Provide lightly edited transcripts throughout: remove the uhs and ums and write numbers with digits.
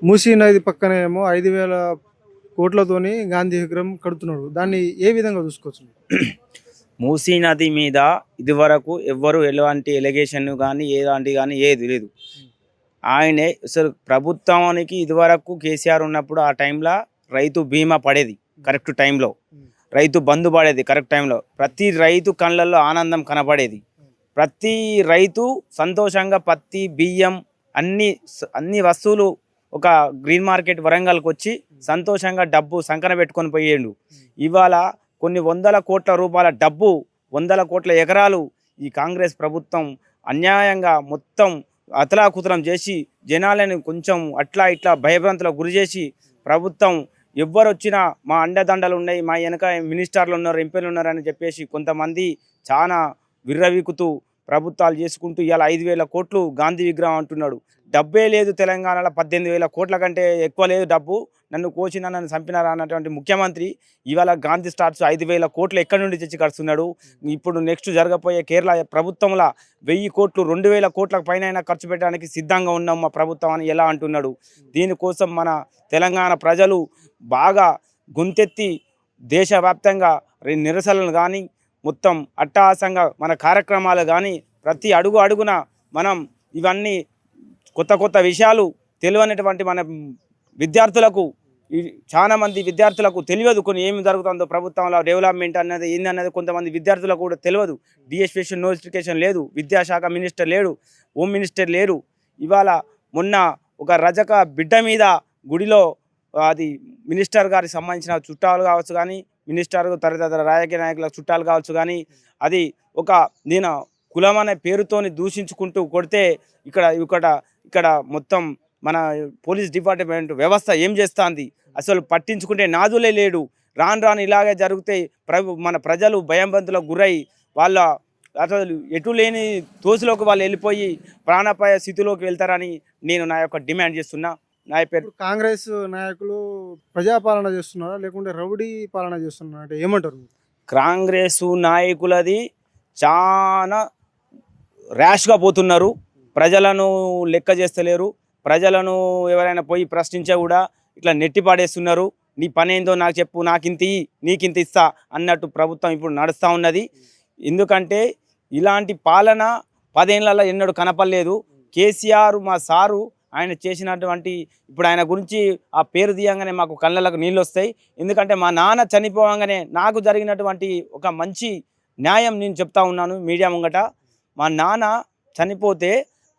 మూసీ నది పక్కన ఏమో 5,000 కోట్లతోని గాంధీ విగ్రహం కడుతున్నాడు. దాన్ని ఏ విధంగా చూసుకోవచ్చు? మూసీ నది మీద ఇదివరకు ఎవ్వరు ఎలాంటి ఎలిగేషన్ కానీ ఎలాంటి కానీ ఏది లేదు. ఆయనే అసలు ప్రభుత్వానికి ఇదివరకు కేసీఆర్ ఉన్నప్పుడు ఆ టైంలో రైతు బీమా పడేది కరెక్ట్ టైంలో, రైతు బంధు పడేది కరెక్ట్ టైంలో, ప్రతి రైతు కళ్ళల్లో ఆనందం కనబడేది, ప్రతి రైతు సంతోషంగా పత్తి బియ్యం అన్ని వస్తువులు ఒక గ్రీన్ మార్కెట్ వరంగల్కి వచ్చి సంతోషంగా డబ్బు సంకన పెట్టుకొని పోయేండు. ఇవాళ కొన్ని వందల కోట్ల రూపాయల డబ్బు, వందల కోట్ల ఎకరాలు ఈ కాంగ్రెస్ ప్రభుత్వం అన్యాయంగా మొత్తం అతలాకుతలం చేసి జనాలను కొంచెం అట్లా ఇట్లా భయభ్రాంతులకు గురి చేసి ప్రభుత్వం ఎవ్వరు వచ్చినా మా అండదండలు ఉన్నాయి, మా వెనక మినిస్టర్లు ఉన్నారు, ఎంపీలు ఉన్నారని చెప్పేసి కొంతమంది చాలా విర్రవీకుతూ ప్రభుత్వాలు చేసుకుంటూ ఇవాళ 5,000 కోట్లు గాంధీ విగ్రహం అంటున్నాడు. డబ్బే లేదు తెలంగాణలో, 18,000 కోట్ల కంటే ఎక్కువ లేదు డబ్బు, నన్ను కోచినా నన్ను చంపినారా అన్నటువంటి ముఖ్యమంత్రి ఇవాళ గాంధీ స్టార్ట్స్ 5,000 కోట్లు ఎక్కడి నుండి తెచ్చి కడుతున్నాడు. ఇప్పుడు నెక్స్ట్ జరగబోయే కేరళ ప్రభుత్వంలో 1,000 కోట్లు 2,000 కోట్ల పైన ఖర్చు పెట్టడానికి సిద్ధంగా ఉన్నాం మా ప్రభుత్వం అని ఎలా అంటున్నాడు. దీనికోసం మన తెలంగాణ ప్రజలు బాగా గొంతెత్తి దేశవ్యాప్తంగా నిరసనలు కానీ మొత్తం అట్టహాసంగా మన కార్యక్రమాలు కానీ ప్రతి అడుగు అడుగున మనం ఇవన్నీ కొత్త కొత్త విషయాలు తెలియనటువంటి మన విద్యార్థులకు, చాలా మంది విద్యార్థులకు తెలియదు కొన్ని ఏమి జరుగుతుందో ప్రభుత్వంలో డెవలప్మెంట్ అన్నది ఏందన్నది కొంతమంది విద్యార్థులకు కూడా తెలియదు. డిఎస్పేషన్ నోటిఫికేషన్ లేదు, విద్యాశాఖ మినిస్టర్ లేడు, హోమ్ మినిస్టర్ లేరు. ఇవాళ మొన్న ఒక రజక బిడ్డ మీద గుడిలో అది మినిస్టర్ గారికి సంబంధించిన చుట్టాలు కావచ్చు కానీ, మినిస్టర్ తదితర రాజకీయ నాయకుల చుట్టాలు కావచ్చు కానీ, అది ఒక నేను కులం అనే పేరుతోని దూషించుకుంటూ కొడితే ఇక్కడ ఇక్కడ ఇక్కడ మొత్తం మన పోలీస్ డిపార్ట్మెంట్ వ్యవస్థ ఏం చేస్తుంది అసలు పట్టించుకుంటే నాదులే లేడు. రాను రాను ఇలాగే జరిగితే మన ప్రజలు భయంబంతులకు గురై వాళ్ళ అసలు ఎటు లేని తోసులోకి వాళ్ళు వెళ్ళిపోయి ప్రాణాపాయ స్థితిలోకి వెళ్తారని నేను నా యొక్క డిమాండ్ చేస్తున్నా. నా పేరు కాంగ్రెస్ నాయకులు ప్రజాపాలన చేస్తున్నారా లేకుంటే రౌడీ పాలన చేస్తున్నారా అంటే ఏమంటారు? కాంగ్రెస్ నాయకులది చాలా ర్యాష్గా పోతున్నారు, ప్రజలను లెక్క చేస్తలేరు, ప్రజలను ఎవరైనా పోయి ప్రశ్నించే కూడా ఇట్లా నెట్టి పాడేస్తున్నారు. నీ పని ఏందో నాకు చెప్పు, నాకింత నీకింత ఇస్తా అన్నట్టు ప్రభుత్వం ఇప్పుడు నడుస్తూ ఉన్నది. ఎందుకంటే ఇలాంటి పాలన 10 ఏళ్లలో ఎన్నడూ కనపడలేదు. కేసీఆర్ మా సారు ఆయన చేసినటువంటి ఇప్పుడు ఆయన గురించి ఆ పేరు తీయంగానే మాకు కళ్ళలకు నీళ్ళు వస్తాయి. ఎందుకంటే మా నాన్న చనిపోగానే నాకు జరిగినటువంటి ఒక మంచి న్యాయం నేను చెప్తా ఉన్నాను మీడియా ముంగట. మా నాన్న చనిపోతే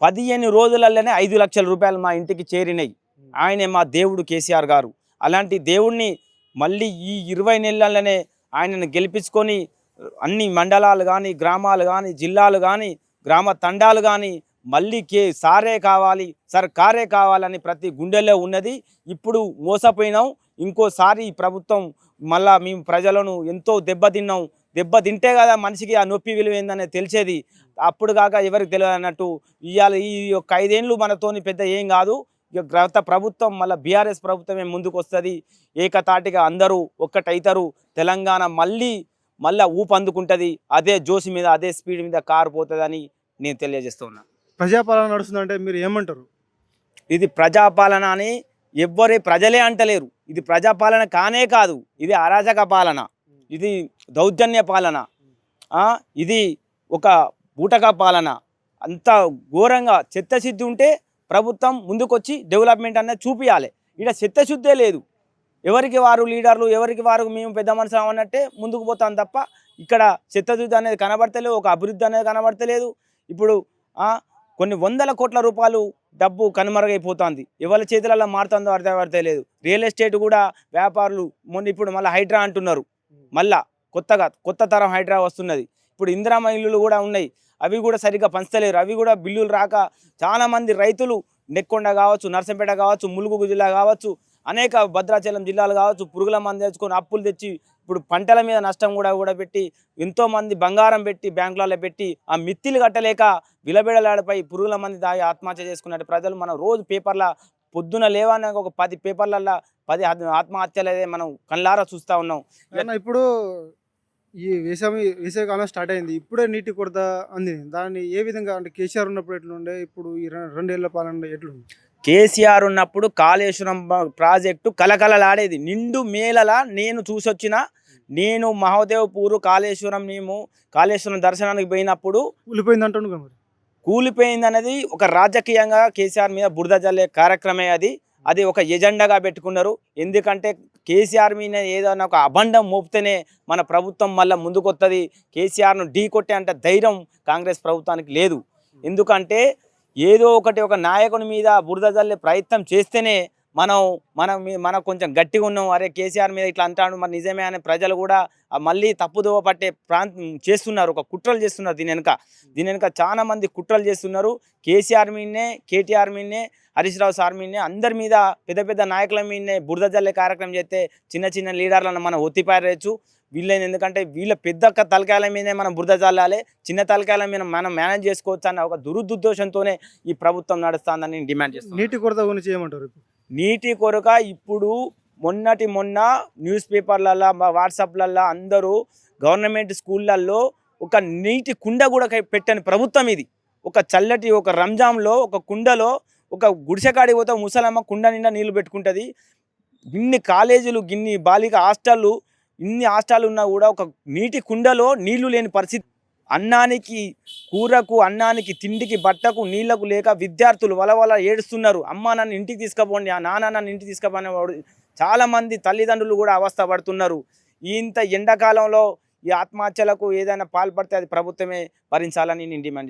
15 రోజులలోనే 5 లక్షల రూపాయలు మా ఇంటికి చేరినాయి. ఆయనే మా దేవుడు కేసీఆర్ గారు. అలాంటి దేవుణ్ణి మళ్ళీ ఈ 20 నెలలనే ఆయనను గెలిపించుకొని అన్ని మండలాలు కానీ, గ్రామాలు కానీ, జిల్లాలు కానీ, గ్రామ తండాలు కానీ మళ్ళీ సారే కావాలి, సర్కారే కావాలని ప్రతి గుండెల్లో ఉన్నది. ఇప్పుడు మోసపోయినాం, ఇంకోసారి ఈ ప్రభుత్వం మళ్ళా మేము ప్రజలను ఎంతో దెబ్బతిన్నాం. దెబ్బతింటే కదా మనిషికి ఆ నొప్పి విలువ ఏందనేది తెలిసేది. అప్పుడు కాక ఎవరికి తెలియదు అన్నట్టు ఇవాళ ఈ యొక్క 5 ఏళ్ళు మనతోని పెద్ద ఏం కాదు. ఇక గత ప్రభుత్వం మళ్ళీ బీఆర్ఎస్ ప్రభుత్వమే ముందుకు వస్తుంది. ఏకతాటిగా అందరూ ఒక్కటైతారు. తెలంగాణ మళ్ళీ ఊపందుకుంటుంది. అదే జోసి మీద అదే స్పీడ్ మీద కారు పోతుందని నేను తెలియజేస్తున్నా. ప్రజాపాలన నడుస్తుందంటే మీరు ఏమంటారు? ఇది ప్రజాపాలన అని ప్రజలే అంటలేరు. ఇది ప్రజాపాలన కానే కాదు, ఇది అరాచక పాలన, ఇది దౌర్జన్య పాలన, ఇది ఒక బూటక పాలన. అంత ఘోరంగా చిత్తశుద్ధి ఉంటే ప్రభుత్వం ముందుకొచ్చి డెవలప్మెంట్ అనేది చూపించాలి. ఇక్కడ చిత్తశుద్ధే లేదు. ఎవరికి వారు లీడర్లు, ఎవరికి వారు మేము పెద్ద మనుషులు అన్నట్టే ముందుకు పోతాం తప్ప ఇక్కడ చిత్తశుద్ధి అనేది కనబడతలేదు, ఒక అభివృద్ధి అనేది కనబడతలేదు. ఇప్పుడు కొన్ని వందల కోట్ల రూపాయలు డబ్బు కనుమరుగైపోతుంది. ఎవరి చేతులలో మారుతుందో అర్థపడతలేదు. రియల్ ఎస్టేట్ కూడా వ్యాపారులు ఇప్పుడు మళ్ళీ హైడ్రా అంటున్నారు. మళ్ళా కొత్త తరం హైడ్రా వస్తున్నది. ఇప్పుడు ఇందిరమ్మ ఇల్లులు కూడా ఉన్నాయి, అవి కూడా సరిగ్గా పంచలేరు. అవి కూడా బిల్లులు రాక చాలామంది రైతులు నెక్కొండ కావచ్చు, నర్సంపేట కావచ్చు, ములుగు జిల్లా కావచ్చు, అనేక భద్రాచలం జిల్లాలు కావచ్చు పురుగుల మందు తెచ్చుకొని అప్పులు తెచ్చి ఇప్పుడు పంటల మీద నష్టం కూడా పెట్టి ఎంతోమంది బంగారం పెట్టి బ్యాంకులలో పెట్టి ఆ మిత్తిలు కట్టలేక విలబెడలాడిపై పురుగుల మంది దాగి ఆత్మహత్య చేసుకున్నట్టు ప్రజలు మనం రోజు పేపర్ల పొద్దున లేవని ఒక 10 పేపర్లలో 10 ఆత్మహత్యలే మనం కళ్ళారా చూస్తూ ఉన్నాం. ఇప్పుడు ఈ వేసవికాలం స్టార్ట్ అయింది. ఇప్పుడే నీటి కొరత అందింది. దాన్ని ఏ విధంగా అంటే కేసీఆర్ ఉన్నప్పుడు ఎట్లుండే, ఇప్పుడు ఈ 2 ఏళ్ల పాలన ఎట్లుంది? కేసీఆర్ ఉన్నప్పుడు కాళేశ్వరం ప్రాజెక్టు కలకలలాడేది. నిండు మేళలా నేను చూసొచ్చిన. నేను మహదేవ్పూర్ కాళేశ్వరం దర్శనానికి పోయినప్పుడు కూలిపోయింది అంటుండు మరి. కూలిపోయింది అనేది ఒక రాజకీయంగా కేసీఆర్ మీద బురద జల్లే కార్యక్రమే అది ఒక ఎజెండాగా పెట్టుకున్నారు. ఎందుకంటే కేసీఆర్ మీద ఏదైనా ఒక అబండం మోపితేనే మన ప్రభుత్వం మళ్ళీ ముందుకొస్తుంది. కేసీఆర్ను ఢీ కొట్టే అంటే ధైర్యం కాంగ్రెస్ ప్రభుత్వానికి లేదు. ఎందుకంటే ఏదో ఒక నాయకుని మీద బురద జల్లే ప్రయత్నం చేస్తేనే మనం కొంచెం గట్టిగా ఉన్నాం. అరే కేసీఆర్ మీద ఇట్లా అంటాడు మరి నిజమే అనే ప్రజలు కూడా మళ్ళీ తప్పుదోవ పట్టే చేస్తున్నారు. ఒక కుట్రలు చేస్తున్నారు. దీని వెనుక చాలా మంది కుట్రలు చేస్తున్నారు. కేసీఆర్ మీదనే, కేటీఆర్ మీదనే, హరీష్ రావు సార్ మీదనే, అందరి మీద పెద్ద నాయకుల మీదనే బురద జల్లే కార్యక్రమం చేస్తే చిన్న లీడర్లను మనం ఒత్తిపారేయచ్చు. వీళ్ళని ఎందుకంటే వీళ్ళ పెద్ద తలకాయల మీదనే మనం బురద జల్లాలి, చిన్న తలకాయల మీద మనం మేనేజ్ చేసుకోవచ్చు అన్న ఒక దురుద్దేశంతోనే ఈ ప్రభుత్వం నడుస్తుందని నేను డిమాండ్ చేస్తాను. నీటి కొరత గురించి ఏమంటారు? నీటి కొరక ఇప్పుడు మొన్న న్యూస్ పేపర్లల్లో, వాట్సాప్లల్లో అందరూ గవర్నమెంట్ స్కూళ్ళల్లో ఒక నీటి కుండ కూడా పెట్టని ప్రభుత్వం ఇది. ఒక చల్లటి ఒక రంజాన్లో ఒక కుండలో ఒక గుడిసెకాడికి పోతే ముసలమ్మ కుండ నిండా నీళ్లు పెట్టుకుంటుంది. ఇన్ని కాలేజీలు, ఇన్ని బాలిక హాస్టళ్ళు, ఇన్ని హాస్టళ్ళు ఉన్నా కూడా ఒక నీటి కుండలో నీళ్లు లేని పరిస్థితి. అన్నానికి, కూరకు, అన్నానికి, తిండికి, బట్టకు, నీళ్లకు లేక విద్యార్థులు వలవల ఏడుస్తున్నారు. అమ్మ నన్ను ఇంటికి తీసుకుపోండి, నాన్న నన్ను ఇంటికి తీసుకుపోని చాలామంది తల్లిదండ్రులు కూడా అవస్థ పడుతున్నారు. ఇంత ఎండాకాలంలో ఈ ఆత్మహత్యలకు ఏదైనా పాల్పడితే అది ప్రభుత్వమే భరించాలని నేను డిమాండ్ చేస్తాను.